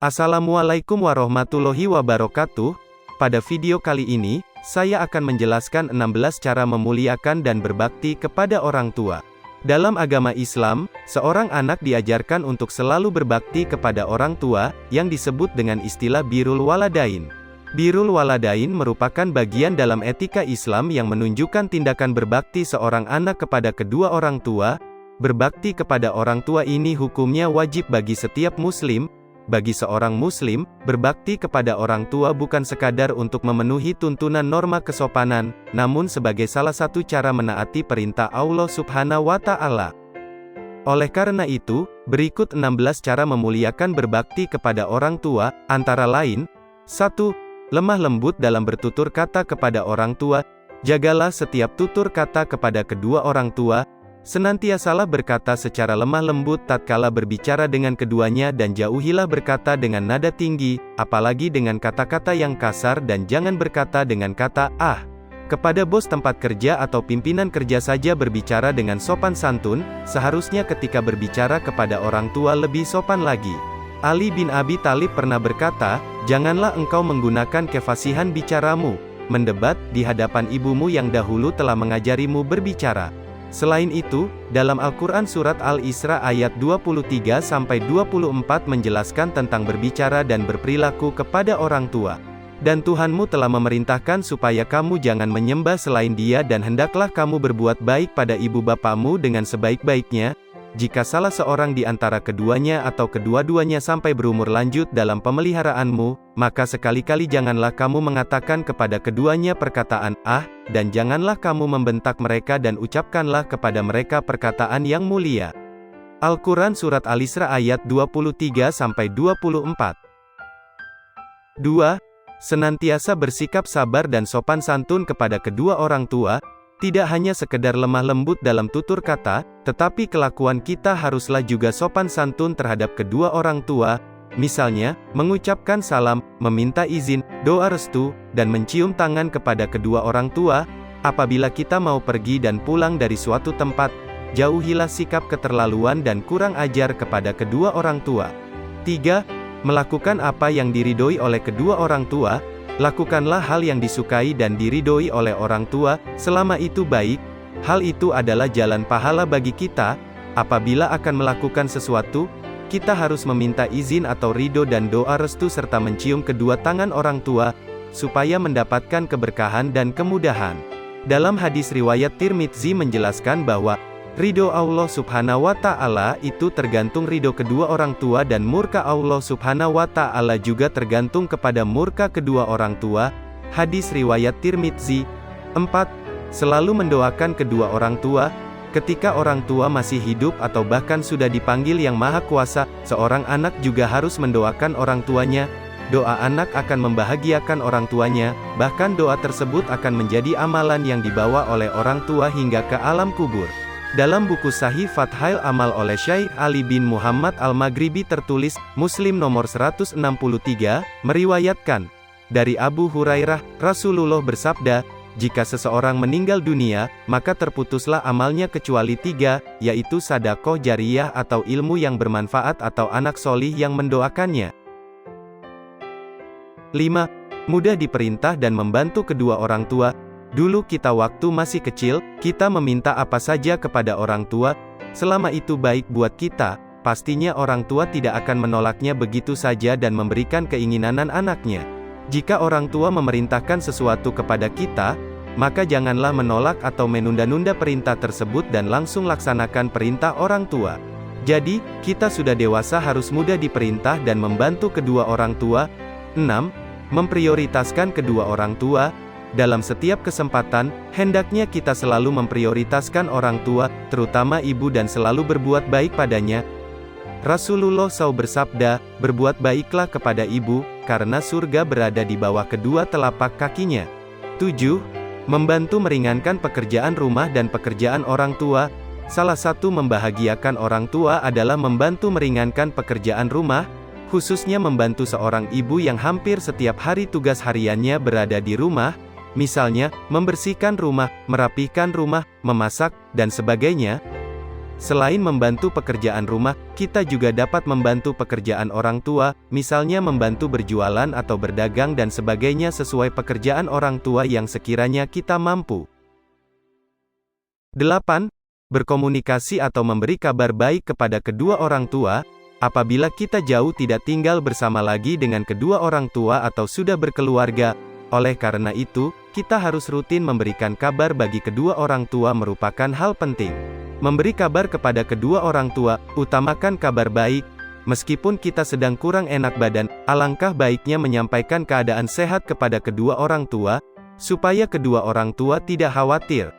Assalamualaikum warahmatullahi wabarakatuh. Pada video kali ini, saya akan menjelaskan 16 cara memuliakan dan berbakti kepada orang tua. Dalam agama Islam, seorang anak diajarkan untuk selalu berbakti kepada orang tua, yang disebut dengan istilah birrul waladain. Birrul waladain merupakan bagian dalam etika Islam yang menunjukkan tindakan berbakti seorang anak kepada kedua orang tua. Berbakti kepada orang tua ini hukumnya wajib bagi setiap muslim. Bagi seorang muslim, berbakti kepada orang tua bukan sekadar untuk memenuhi tuntunan norma kesopanan, namun sebagai salah satu cara menaati perintah Allah Subhanahu wa Ta'ala. Oleh karena itu, berikut 16 cara memuliakan berbakti kepada orang tua, antara lain: 1. Lemah lembut dalam bertutur kata kepada orang tua. Jagalah setiap tutur kata kepada kedua orang tua. Senantiasalah berkata secara lemah lembut tatkala berbicara dengan keduanya dan jauhilah berkata dengan nada tinggi, apalagi dengan kata-kata yang kasar, dan jangan berkata dengan kata "ah". Kepada bos tempat kerja atau pimpinan kerja saja berbicara dengan sopan santun, seharusnya ketika berbicara kepada orang tua lebih sopan lagi. Ali bin Abi Thalib pernah berkata, "Janganlah engkau menggunakan kefasihan bicaramu, mendebat, di hadapan ibumu yang dahulu telah mengajarimu berbicara." Selain itu, dalam Al-Quran Surat Al-Isra ayat 23-24 menjelaskan tentang berbicara dan berperilaku kepada orang tua. Dan Tuhanmu telah memerintahkan supaya kamu jangan menyembah selain Dia, dan hendaklah kamu berbuat baik pada ibu bapamu dengan sebaik-baiknya. Jika salah seorang di antara keduanya atau kedua-duanya sampai berumur lanjut dalam pemeliharaanmu, maka sekali-kali janganlah kamu mengatakan kepada keduanya perkataan "ah", dan janganlah kamu membentak mereka dan ucapkanlah kepada mereka perkataan yang mulia. Al-Quran Surat Al-Isra ayat 23-24. 2. Senantiasa bersikap sabar dan sopan santun kepada kedua orang tua. Tidak hanya sekedar lemah lembut dalam tutur kata, tetapi kelakuan kita haruslah juga sopan santun terhadap kedua orang tua. Misalnya, mengucapkan salam, meminta izin, doa restu, dan mencium tangan kepada kedua orang tua. Apabila kita mau pergi dan pulang dari suatu tempat, jauhilah sikap keterlaluan dan kurang ajar kepada kedua orang tua. 3. Melakukan apa yang diridhoi oleh kedua orang tua. Lakukanlah hal yang disukai dan diridhoi oleh orang tua, selama itu baik. Hal itu adalah jalan pahala bagi kita. Apabila akan melakukan sesuatu, kita harus meminta izin atau ridho dan doa restu serta mencium kedua tangan orang tua, supaya mendapatkan keberkahan dan kemudahan. Dalam hadis riwayat Tirmidzi menjelaskan bahwa ridho Allah Subhanahu wa Ta'ala itu tergantung ridho kedua orang tua, dan murka Allah Subhanahu wa Ta'ala juga tergantung kepada murka kedua orang tua. Hadis riwayat Tirmidzi. 4. Selalu mendoakan kedua orang tua. Ketika orang tua masih hidup atau bahkan sudah dipanggil Yang Maha Kuasa, seorang anak juga harus mendoakan orang tuanya. Doa anak akan membahagiakan orang tuanya, bahkan doa tersebut akan menjadi amalan yang dibawa oleh orang tua hingga ke alam kubur. Dalam buku Sahih Fathul Amal oleh Syekh Ali bin Muhammad Al-Maghribi tertulis, Muslim nomor 163, meriwayatkan dari Abu Hurairah, Rasulullah bersabda, jika seseorang meninggal dunia, maka terputuslah amalnya kecuali 3, yaitu sedekah jariyah atau ilmu yang bermanfaat atau anak solih yang mendoakannya. 5. Mudah diperintah dan membantu kedua orang tua. Dulu kita waktu masih kecil, kita meminta apa saja kepada orang tua, selama itu baik buat kita, pastinya orang tua tidak akan menolaknya begitu saja dan memberikan keinginan anaknya. Jika orang tua memerintahkan sesuatu kepada kita, maka janganlah menolak atau menunda-nunda perintah tersebut dan langsung laksanakan perintah orang tua. Jadi, kita sudah dewasa harus mudah diperintah dan membantu kedua orang tua. 6. Memprioritaskan kedua orang tua. Dalam setiap kesempatan, hendaknya kita selalu memprioritaskan orang tua, terutama ibu, dan selalu berbuat baik padanya. Rasulullah SAW bersabda, berbuat baiklah kepada ibu, karena surga berada di bawah kedua telapak kakinya. 7. Membantu meringankan pekerjaan rumah dan pekerjaan orang tua. Salah satu membahagiakan orang tua adalah membantu meringankan pekerjaan rumah, khususnya membantu seorang ibu yang hampir setiap hari tugas hariannya berada di rumah. Misalnya, membersihkan rumah, merapihkan rumah, memasak, dan sebagainya. Selain membantu pekerjaan rumah, kita juga dapat membantu pekerjaan orang tua, misalnya membantu berjualan atau berdagang dan sebagainya sesuai pekerjaan orang tua yang sekiranya kita mampu. 8. Berkomunikasi atau memberi kabar baik kepada kedua orang tua. Apabila kita jauh tidak tinggal bersama lagi dengan kedua orang tua atau sudah berkeluarga, oleh karena itu, kita harus rutin memberikan kabar bagi kedua orang tua merupakan hal penting. Memberi kabar kepada kedua orang tua, utamakan kabar baik. Meskipun kita sedang kurang enak badan, alangkah baiknya menyampaikan keadaan sehat kepada kedua orang tua, supaya kedua orang tua tidak khawatir.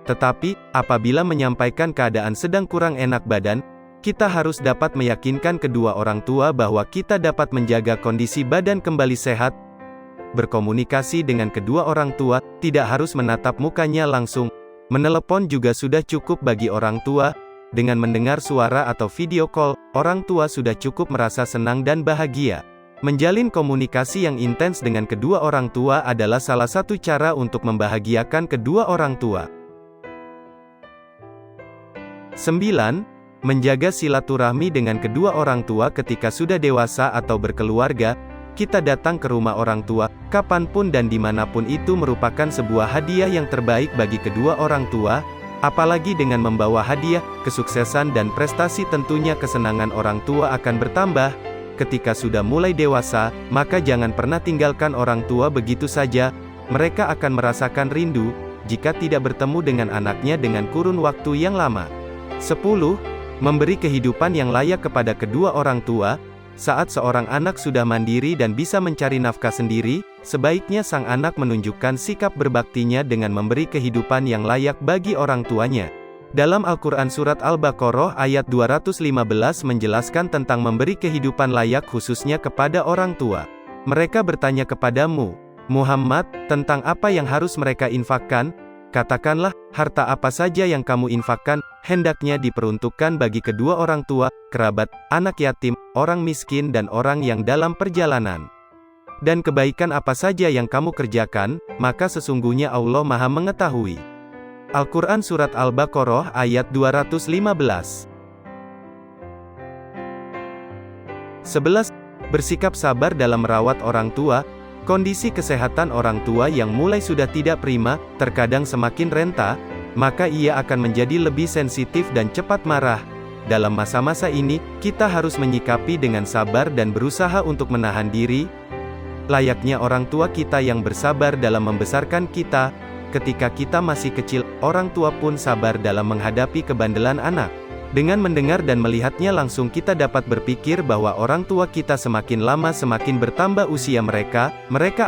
Tetapi, apabila menyampaikan keadaan sedang kurang enak badan, kita harus dapat meyakinkan kedua orang tua bahwa kita dapat menjaga kondisi badan kembali sehat. Berkomunikasi dengan kedua orang tua, tidak harus menatap mukanya langsung. Menelepon juga sudah cukup bagi orang tua. Dengan mendengar suara atau video call, orang tua sudah cukup merasa senang dan bahagia. Menjalin komunikasi yang intens dengan kedua orang tua adalah salah satu cara untuk membahagiakan kedua orang tua. 9. Menjaga silaturahmi dengan kedua orang tua ketika sudah dewasa atau berkeluarga. Kita datang ke rumah orang tua, kapanpun dan dimanapun itu merupakan sebuah hadiah yang terbaik bagi kedua orang tua, apalagi dengan membawa hadiah, kesuksesan dan prestasi tentunya kesenangan orang tua akan bertambah. Ketika sudah mulai dewasa, maka jangan pernah tinggalkan orang tua begitu saja, mereka akan merasakan rindu, jika tidak bertemu dengan anaknya dengan kurun waktu yang lama. 10. Memberi kehidupan yang layak kepada kedua orang tua. Saat seorang anak sudah mandiri dan bisa mencari nafkah sendiri, sebaiknya sang anak menunjukkan sikap berbaktinya dengan memberi kehidupan yang layak bagi orang tuanya. Dalam Al-Quran Surat Al-Baqarah ayat 215 menjelaskan tentang memberi kehidupan layak khususnya kepada orang tua. Mereka bertanya kepadamu, Muhammad, tentang apa yang harus mereka infakkan? Katakanlah, harta apa saja yang kamu infakkan, hendaknya diperuntukkan bagi kedua orang tua, kerabat, anak yatim, orang miskin dan orang yang dalam perjalanan. Dan kebaikan apa saja yang kamu kerjakan, maka sesungguhnya Allah Maha Mengetahui. Al-Quran Surat Al-Baqarah ayat 215. 11. Bersikap sabar dalam merawat orang tua. Kondisi kesehatan orang tua yang mulai sudah tidak prima, terkadang semakin renta, maka ia akan menjadi lebih sensitif dan cepat marah. Dalam masa-masa ini, kita harus menyikapi dengan sabar dan berusaha untuk menahan diri. Layaknya orang tua kita yang bersabar dalam membesarkan kita, ketika kita masih kecil, orang tua pun sabar dalam menghadapi kebandelan anak. Dengan mendengar dan melihatnya langsung kita dapat berpikir bahwa orang tua kita semakin lama semakin bertambah usia mereka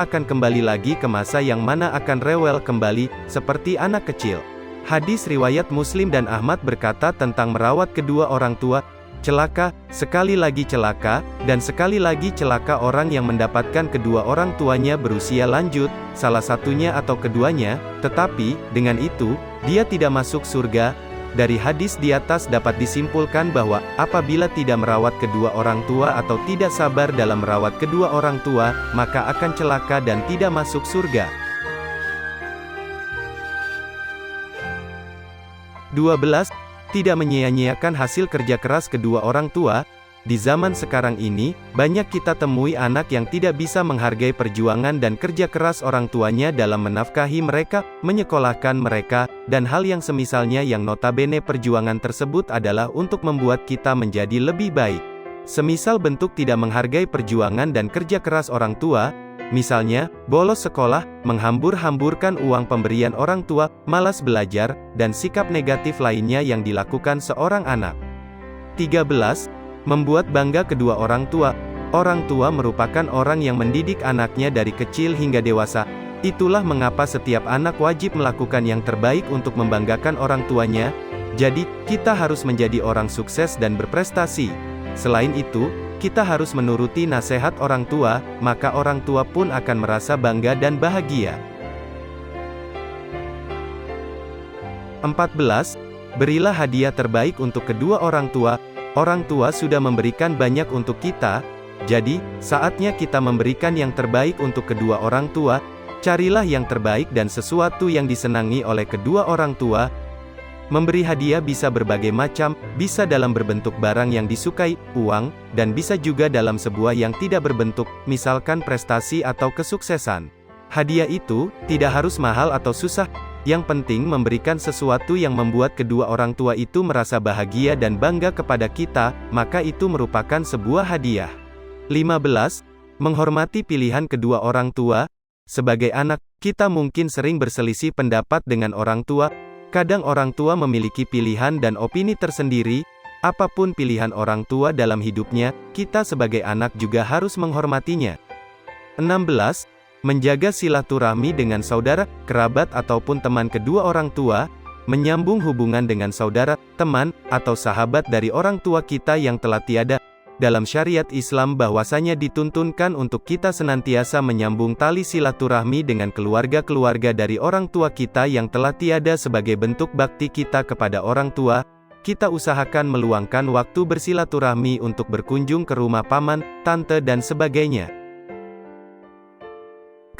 akan kembali lagi ke masa yang mana akan rewel kembali, seperti anak kecil. Hadis riwayat Muslim dan Ahmad berkata tentang merawat kedua orang tua, celaka, sekali lagi celaka, dan sekali lagi celaka orang yang mendapatkan kedua orang tuanya berusia lanjut, salah satunya atau keduanya, tetapi, dengan itu, dia tidak masuk surga. Dari hadis di atas dapat disimpulkan bahwa, apabila tidak merawat kedua orang tua atau tidak sabar dalam merawat kedua orang tua, maka akan celaka dan tidak masuk surga. 12. Tidak menyia-nyiakan hasil kerja keras kedua orang tua. Di zaman sekarang ini, banyak kita temui anak yang tidak bisa menghargai perjuangan dan kerja keras orang tuanya dalam menafkahi mereka, menyekolahkan mereka, dan hal yang semisalnya yang notabene perjuangan tersebut adalah untuk membuat kita menjadi lebih baik. Semisal bentuk tidak menghargai perjuangan dan kerja keras orang tua, misalnya, bolos sekolah, menghambur-hamburkan uang pemberian orang tua, malas belajar, dan sikap negatif lainnya yang dilakukan seorang anak. 13. Membuat bangga kedua orang tua. Orang tua merupakan orang yang mendidik anaknya dari kecil hingga dewasa. Itulah mengapa setiap anak wajib melakukan yang terbaik untuk membanggakan orang tuanya. Jadi, kita harus menjadi orang sukses dan berprestasi. Selain itu, kita harus menuruti nasihat orang tua, maka orang tua pun akan merasa bangga dan bahagia. 14. Berilah hadiah terbaik untuk kedua orang tua. Orang tua sudah memberikan banyak untuk kita, jadi, saatnya kita memberikan yang terbaik untuk kedua orang tua. Carilah yang terbaik dan sesuatu yang disenangi oleh kedua orang tua. Memberi hadiah bisa berbagai macam, bisa dalam berbentuk barang yang disukai, uang, dan bisa juga dalam sebuah yang tidak berbentuk, misalkan prestasi atau kesuksesan. Hadiah itu tidak harus mahal atau susah, yang penting memberikan sesuatu yang membuat kedua orang tua itu merasa bahagia dan bangga kepada kita, maka itu merupakan sebuah hadiah. 15. Menghormati pilihan kedua orang tua. Sebagai anak, kita mungkin sering berselisih pendapat dengan orang tua. Kadang orang tua memiliki pilihan dan opini tersendiri. Apapun pilihan orang tua dalam hidupnya, kita sebagai anak juga harus menghormatinya. 16. Menjaga silaturahmi dengan saudara, kerabat ataupun teman kedua orang tua. Menyambung hubungan dengan saudara, teman, atau sahabat dari orang tua kita yang telah tiada. Dalam syariat Islam bahwasanya dituntunkan untuk kita senantiasa menyambung tali silaturahmi dengan keluarga-keluarga dari orang tua kita yang telah tiada sebagai bentuk bakti kita kepada orang tua. Kita usahakan meluangkan waktu bersilaturahmi untuk berkunjung ke rumah paman, tante dan sebagainya.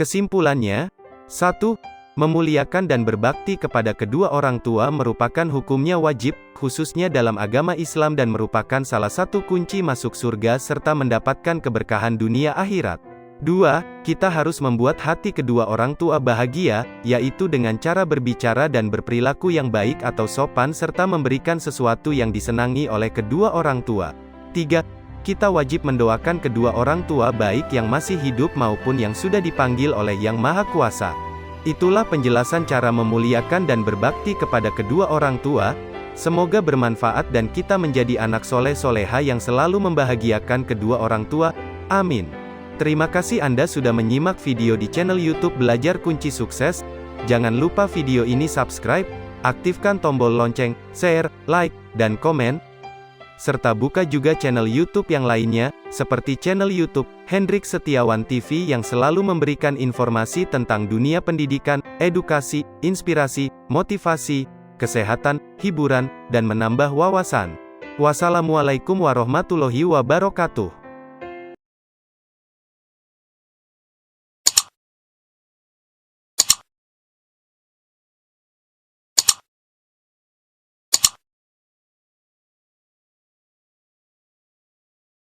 Kesimpulannya, 1. Memuliakan dan berbakti kepada kedua orang tua merupakan hukumnya wajib, khususnya dalam agama Islam dan merupakan salah satu kunci masuk surga serta mendapatkan keberkahan dunia akhirat. 2. Kita harus membuat hati kedua orang tua bahagia, yaitu dengan cara berbicara dan berperilaku yang baik atau sopan serta memberikan sesuatu yang disenangi oleh kedua orang tua. 3. Kita wajib mendoakan kedua orang tua baik yang masih hidup maupun yang sudah dipanggil oleh Yang Maha Kuasa. Itulah penjelasan cara memuliakan dan berbakti kepada kedua orang tua. Semoga bermanfaat dan kita menjadi anak soleh-soleha yang selalu membahagiakan kedua orang tua. Amin. Terima kasih Anda sudah menyimak video di channel YouTube Belajar Kunci Sukses. Jangan lupa video ini subscribe, aktifkan tombol lonceng, share, like, dan komen. Serta buka juga channel YouTube yang lainnya, seperti channel YouTube Hendrik Setiawan TV yang selalu memberikan informasi tentang dunia pendidikan, edukasi, inspirasi, motivasi, kesehatan, hiburan, dan menambah wawasan. Wassalamualaikum warahmatullahi wabarakatuh.